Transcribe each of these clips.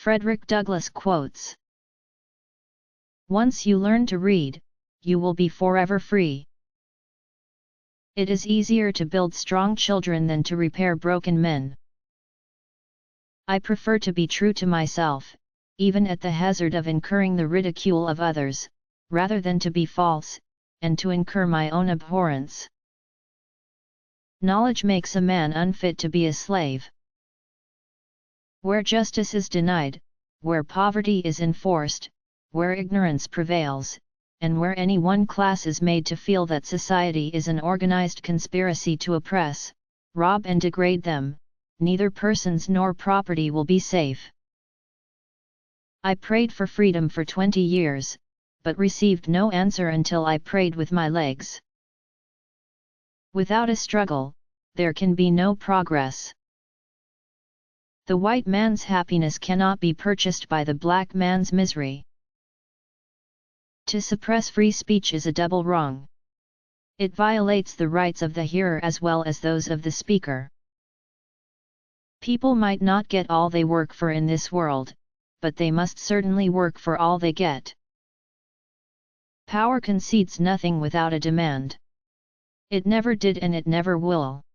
Frederick Douglass quotes. Once you learn to read, you will be forever free. It is easier to build strong children than to repair broken men. I prefer to be true to myself, even at the hazard of incurring the ridicule of others, rather than to be false, and to incur my own abhorrence. Knowledge makes a man unfit to be a slave. Where justice is denied, where poverty is enforced, where ignorance prevails, and where any one class is made to feel that society is an organized conspiracy to oppress, rob and degrade them, neither persons nor property will be safe. I prayed for freedom for 20 years, but received no answer until I prayed with my legs. Without a struggle, there can be no progress. The white man's happiness cannot be purchased by the black man's misery. To suppress free speech is a double wrong. It violates the rights of the hearer as well as those of the speaker. People might not get all they work for in this world, but they must certainly work for all they get. Power concedes nothing without a demand. It never did and it never will.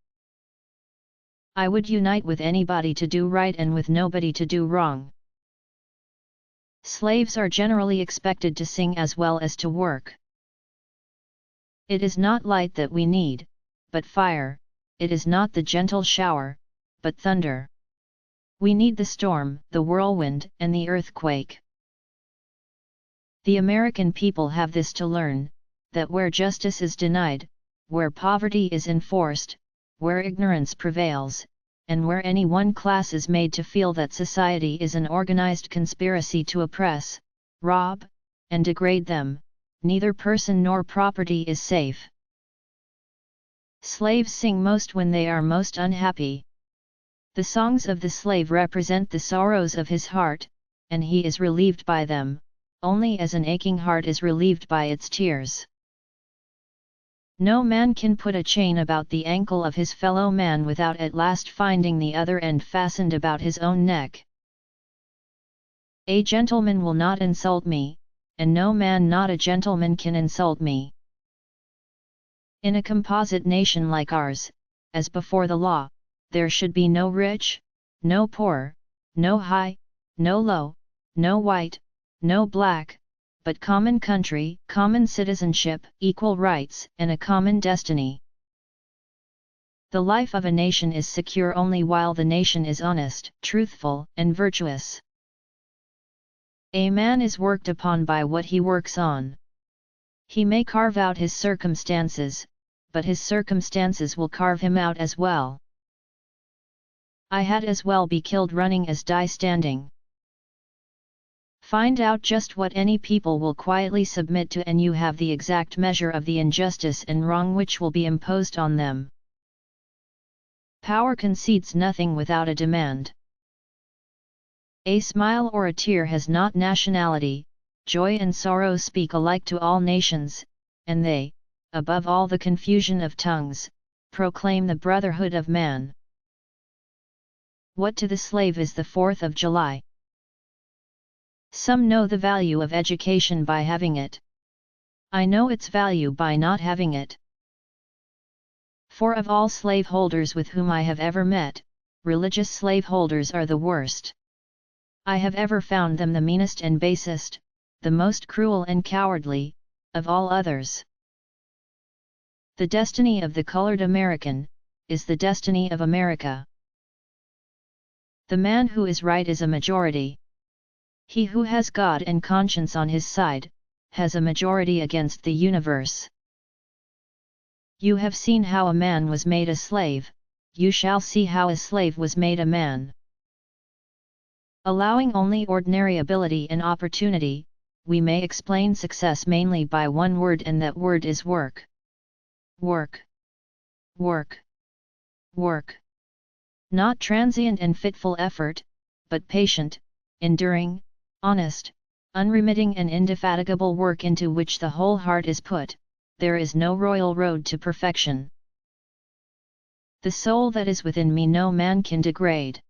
I would unite with anybody to do right and with nobody to do wrong. Slaves are generally expected to sing as well as to work. It is not light that we need, but fire, it is not the gentle shower, but thunder. We need the storm, the whirlwind, and the earthquake. The American people have this to learn, that where justice is denied, where poverty is enforced, where ignorance prevails, and where any one class is made to feel that society is an organized conspiracy to oppress, rob, and degrade them, neither person nor property is safe. Slaves sing most when they are most unhappy. The songs of the slave represent the sorrows of his heart, and he is relieved by them, only as an aching heart is relieved by its tears. No man can put a chain about the ankle of his fellow man without at last finding the other end fastened about his own neck. A gentleman will not insult me, and no man not a gentleman can insult me. In a composite nation like ours, as before the law, there should be no rich, no poor, no high, no low, no white, no black, but common country, common citizenship, equal rights, and a common destiny. The life of a nation is secure only while the nation is honest, truthful, and virtuous. A man is worked upon by what he works on. He may carve out his circumstances, but his circumstances will carve him out as well. I had as well be killed running as die standing. Find out just what any people will quietly submit to and you have the exact measure of the injustice and wrong which will be imposed on them. Power concedes nothing without a demand. A smile or a tear has not nationality, joy and sorrow speak alike to all nations, and they, above all the confusion of tongues, proclaim the brotherhood of man. What to the slave is the 4th of July? Some know the value of education by having it. I know its value by not having it. For of all slaveholders with whom I have ever met, religious slaveholders are the worst. I have ever found them the meanest and basest, the most cruel and cowardly, of all others. The destiny of the colored American, is the destiny of America. The man who is right is a majority. He who has God and conscience on his side, has a majority against the universe. You have seen how a man was made a slave, you shall see how a slave was made a man. Allowing only ordinary ability and opportunity, we may explain success mainly by one word, and that word is work. Work. Work. Work. Not transient and fitful effort, but patient, enduring, honest, unremitting and indefatigable work into which the whole heart is put. There is no royal road to perfection. The soul that is within me no man can degrade.